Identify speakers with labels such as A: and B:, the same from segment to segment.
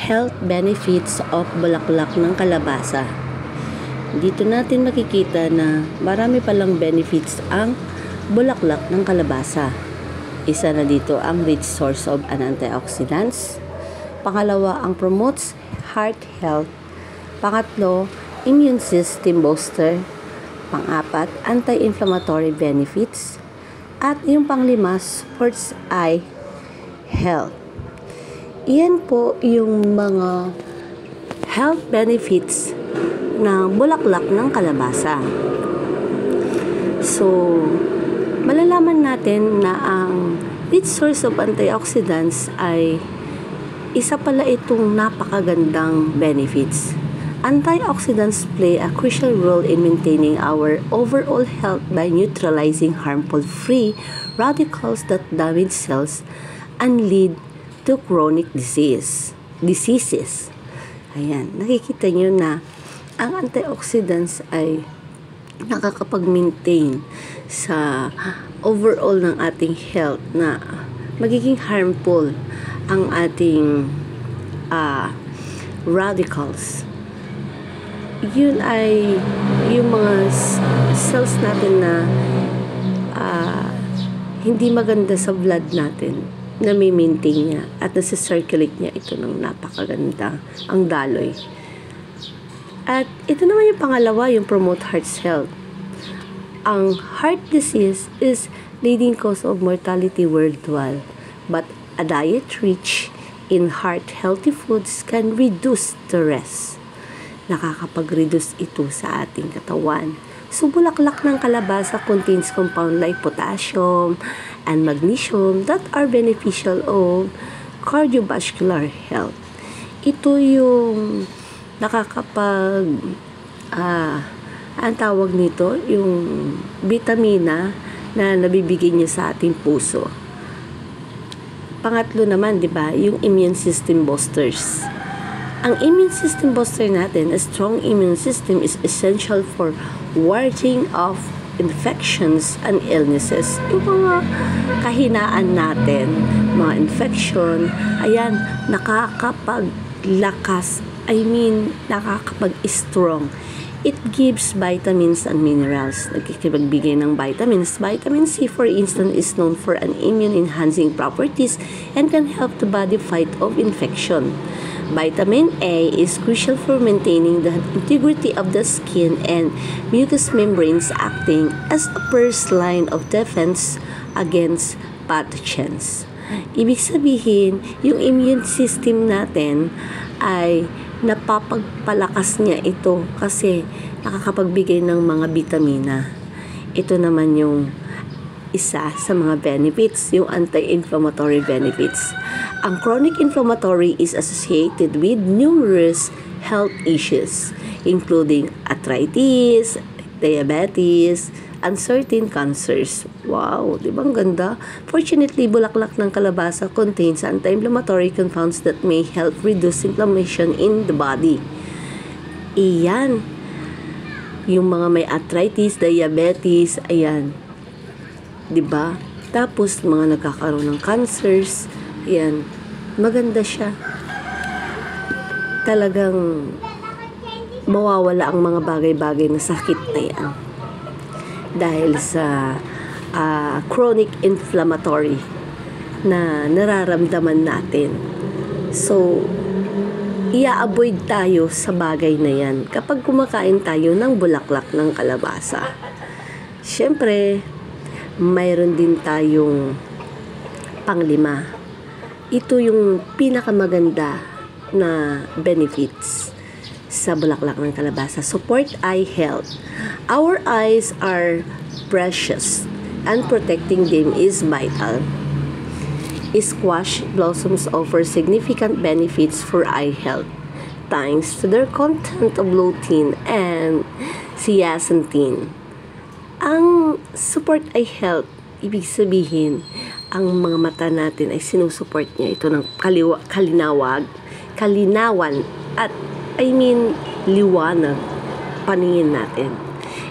A: Health benefits of bulaklak ng kalabasa. Dito natin makikita na marami palang benefits ang bulaklak ng kalabasa. Isa na dito ang rich source of antioxidants. Pangalawa, ang promotes heart health. Pangatlo, immune system booster. Pang-apat, anti-inflammatory benefits. At yung panglima, supports eye health. Iyan po yung mga health benefits ng bulaklak ng kalabasa. So, malalaman natin na ang rich source of antioxidants ay isa pala itong napakagandang benefits. Antioxidants play a crucial role in maintaining our overall health by neutralizing harmful free radicals that damage cells and lead to chronic diseases. Ayan, nakikita nyo na ang antioxidants ay nakakapag-maintain sa overall ng ating health na magiging harmful ang ating radicals. Yun ay yung mga cells natin na hindi maganda sa blood natin, na may maintain niya at nasa-circulate niya ito ng napakaganda, ang daloy. At ito naman yung pangalawa, yung promote heart health. Ang heart disease is leading cause of mortality worldwide, but a diet rich in heart-healthy foods can reduce the risk. Nakakapag-reduce ito sa ating katawan. So, bulaklak ng kalabasa contains compound like potassium and magnesium that are beneficial of cardiovascular health. Ito yung ang tawag nito, yung vitamina na nabibigay niya sa ating puso. Pangatlo naman, di ba, yung immune system boosters. Ang immune system booster natin, a strong immune system is essential for warding off infections and illnesses. Yung mga kahinaan natin, mga infection, ayan, nakakapaglakas, nakakapag-strong. It gives vitamins and minerals. Nagkikipagbigay ng vitamins. Vitamin C, for instance, is known for an immune-enhancing properties and can help the body fight off infection. Vitamin A is crucial for maintaining the integrity of the skin and mucous membranes, acting as a first line of defense against pathogens. Ibig sabihin, yung immune system natin ay napapagpalakas niya ito kasi nakakapagbigay ng mga bitamina. Ito naman yung isa sa mga benefits, yung anti-inflammatory benefits. Ang chronic inflammatory is associated with numerous health issues, including arthritis, diabetes, and certain cancers. Wow, di ba ang ganda? Fortunately, bulaklak ng kalabasa contains anti-inflammatory compounds that may help reduce inflammation in the body. Iyan, yung mga may arthritis, diabetes, ayan, di ba? Tapos, mga nagkakaroon ng cancers, ayan, maganda siya. Talagang mawawala ang mga bagay-bagay na sakit na yan dahil sa chronic inflammatory na nararamdaman natin. So, i-avoid tayo sa bagay na yan kapag kumakain tayo ng bulaklak ng kalabasa. Siyempre, mayroon din tayong panglima. Ito yung pinakamaganda na benefits sa bulaklak ng kalabasa. Support eye health. Our eyes are precious and protecting them is vital. Squash blossoms offer significant benefits for eye health thanks to their content of lutein and zeaxanthin. Ang support eye health, ibig sabihin, ang mga mata natin ay sinusupport niya ito ng kalinawan at liwanag paningin natin.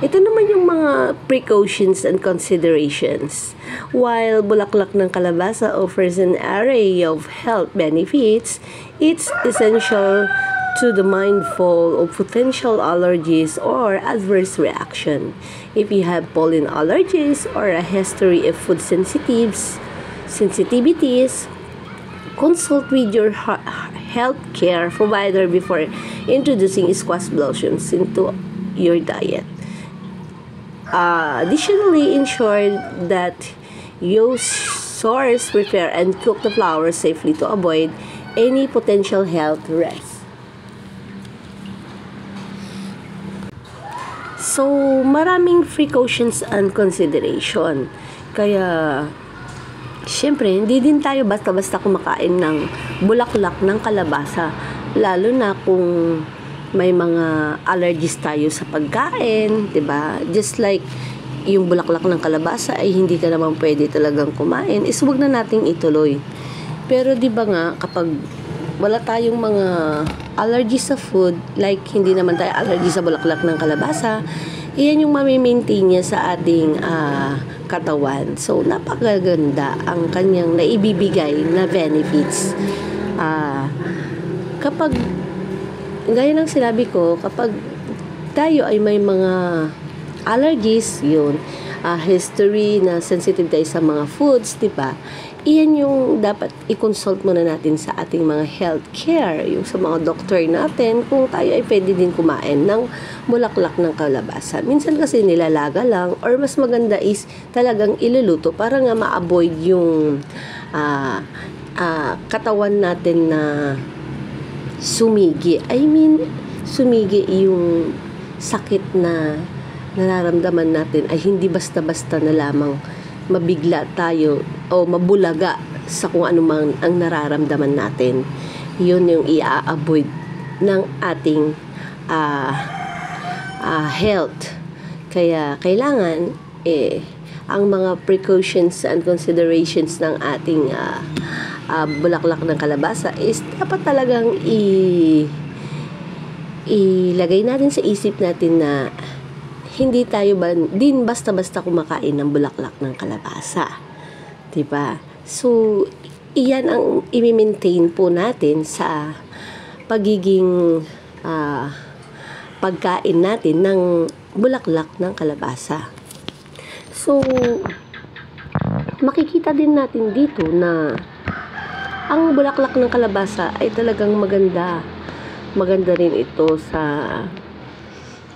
A: Ito naman yung mga precautions and considerations. While bulaklak ng kalabasa offers an array of health benefits, it's essential to the mindful of potential allergies or adverse reaction. If you have pollen allergies or a history of food sensitivities, consult with your healthcare provider before introducing squash blossoms into your diet. Additionally, ensure that you source, prepare, and cook the flowers safely to avoid any potential health risks. So, maraming precautions and consideration. Kaya, syempre, hindi din tayo basta-basta kumakain ng bulaklak ng kalabasa. Lalo na kung may mga allergies tayo sa pagkain, 'di ba? Just like yung bulaklak ng kalabasa ay hindi ka naman pwede talagang kumain, is wag na nating ituloy. Pero 'di ba nga, kapag wala tayong mga allergies sa food, like hindi naman tayo allergy sa bulaklak ng kalabasa, iyan yung mami-maintain niya sa ating katawan. So, napakaganda ang kanyang naibibigay na benefits. Kapag, gaya ng sinabi ko, kapag tayo ay may mga allergies, yun, history na sensitive tayo sa mga foods, diba? Iyan yung dapat i-consult muna natin sa ating mga healthcare, yung sa mga doktor natin, kung tayo ay pwede din kumain ng bulaklak ng kalabasa. Minsan kasi nilalaga lang, or mas maganda is talagang iluluto para nga ma-avoid yung katawan natin na sumigi. I mean, sumigi yung sakit na nararamdaman natin ay hindi basta-basta na lamang mabigla tayo o mabulaga sa kung ano man ang nararamdaman natin. Yun yung i-avoid ng ating health. Kaya kailangan ang mga precautions and considerations ng ating bulaklak ng kalabasa is dapat talagang ilagay natin sa isip natin na hindi tayo din basta-basta kumakain ng bulaklak ng kalabasa. Diba? So, iyan ang i-maintain po natin sa pagiging pagkain natin ng bulaklak ng kalabasa. So, makikita din natin dito na ang bulaklak ng kalabasa ay talagang maganda. Maganda rin ito sa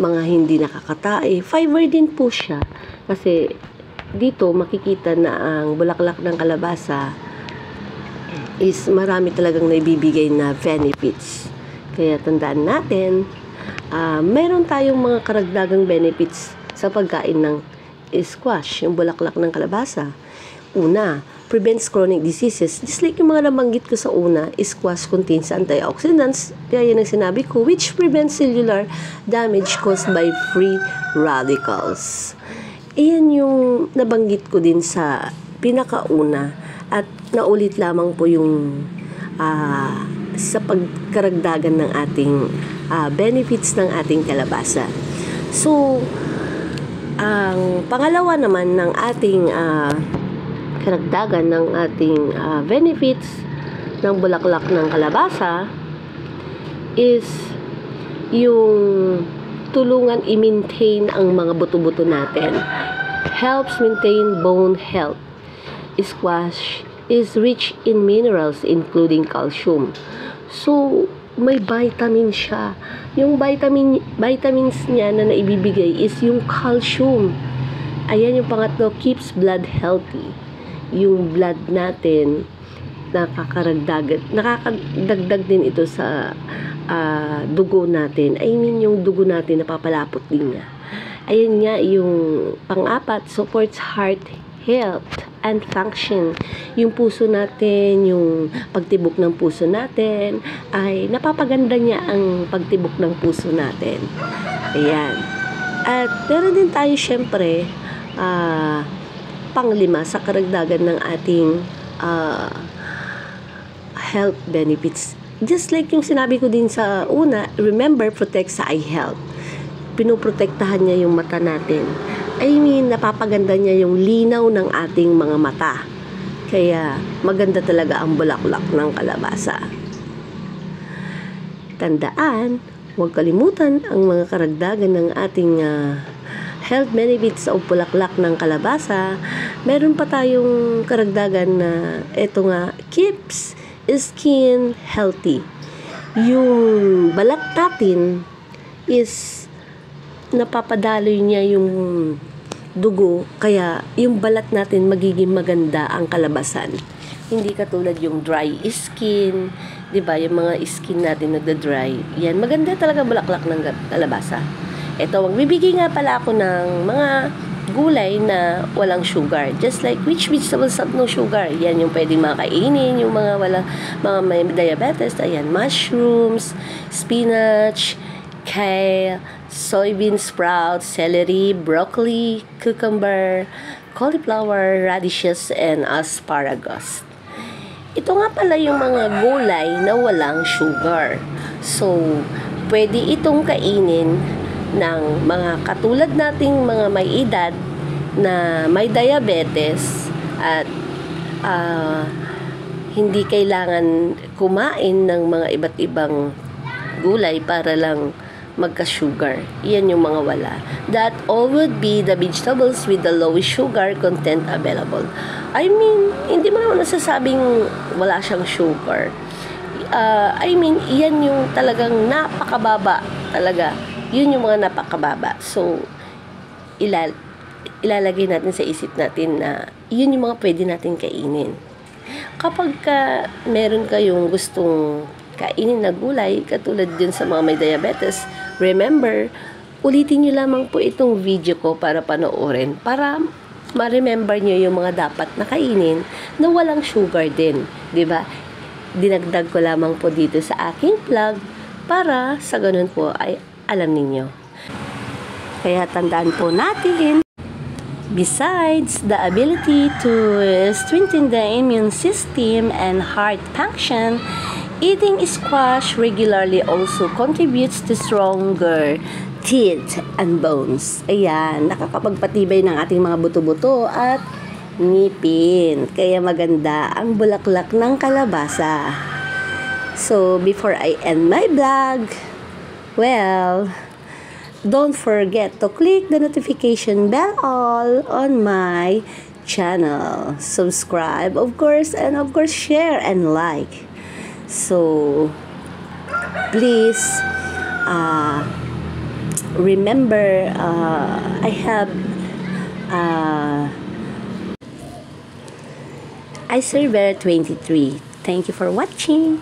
A: mga hindi nakakatae. Fiber din po siya kasi dito makikita na ang bulaklak ng kalabasa is marami talagang naibibigay na benefits. Kaya tandaan natin, meron tayong mga karagdagang benefits sa pagkain ng squash, yung bulaklak ng kalabasa. Una, prevents chronic diseases. Just like yung mga nabanggit ko sa una, squash contains antioxidants, kaya yun ang sinabi ko, which prevents cellular damage caused by free radicals. Iyan yung nabanggit ko din sa pinakauna at naulit lamang po yung sa pagkaragdagan ng ating benefits ng ating kalabasa. So, ang pangalawa naman ng ating karagdagan ng ating benefits ng bulaklak ng kalabasa is yung tulungan i-maintain ang mga buto-buto natin. Helps maintain bone health. Squash is rich in minerals including calcium. So, may vitamin siya. Yung vitamins niya na naibibigay is yung calcium. Ayan yung pangatlo, keeps blood healthy. Yung blood natin nakakadagdag din ito sa dugo natin. I mean, yung dugo natin napapalapot din niya. Ayun nga, yung pang-apat, supports heart health and function. Yung puso natin, yung pagtibok ng puso natin, ay napapaganda niya ang pagtibok ng puso natin. Ayan. At meron din tayo syempre, panglima sa karagdagan ng ating health benefits. Just like yung sinabi ko din sa una, remember, protect sa eye health. pinoprotektahan niya yung mata natin. I mean, napapaganda niya yung linaw ng ating mga mata. Kaya, maganda talaga ang bulaklak ng kalabasa. Tandaan, huwag kalimutan ang mga karagdagan ng ating health benefits o bulaklak ng kalabasa. Meron pa tayong karagdagan na eto nga, keeps skin healthy. Yung balat natin is napapadaloy niya yung dugo, kaya yung balat natin magiging maganda ang kalabasan. Hindi katulad yung dry skin, 'di ba? Yung mga skin natin nagda-dry. Yan, maganda talaga bulaklak ng kalabasa. Ito, magbibigay nga pala ako ng mga gulay na walang sugar. Just like which vegetables have no sugar. Yan yung pwedeng makainin, yung mga may diabetes. Ayan, mushrooms, spinach, kale, soybean sprouts, celery, broccoli, cucumber, cauliflower, radishes, and asparagus. Ito nga pala yung mga gulay na walang sugar. So, pwede itong kainin ng mga katulad nating mga may edad na may diabetes at hindi kailangan kumain ng mga iba't ibang gulay para lang magka-sugar. Yan yung mga wala. That all would be the vegetables with the lowest sugar content available. I mean, hindi mo naman nasasabing wala siyang sugar. I mean, yan yung talagang napakababa talaga. Yun yung mga napakababa. So, ilalagay natin sa isip natin na yun yung mga pwede natin kainin. Kapag meron kayong gustong kainin na gulay, katulad din sa mga may diabetes, remember, ulitin nyo lamang po itong video ko para panoorin, para ma-remember nyo yung mga dapat na kainin na walang sugar din. Diba? Dinagdag ko lamang po dito sa aking vlog para sa ganun po ay alam ninyo. Kaya tandaan po natin, besides the ability to strengthen the immune system and heart function, eating squash regularly also contributes to stronger teeth and bones. Ayan, nakakapagpatibay ng ating mga buto-buto at ngipin. Kaya maganda ang bulaklak ng kalabasa. So, before I end my vlog, well, don't forget to click the notification bell all on my channel. Subscribe, of course, and of course, share and like. So, please remember, I have iServer 23. Thank you for watching.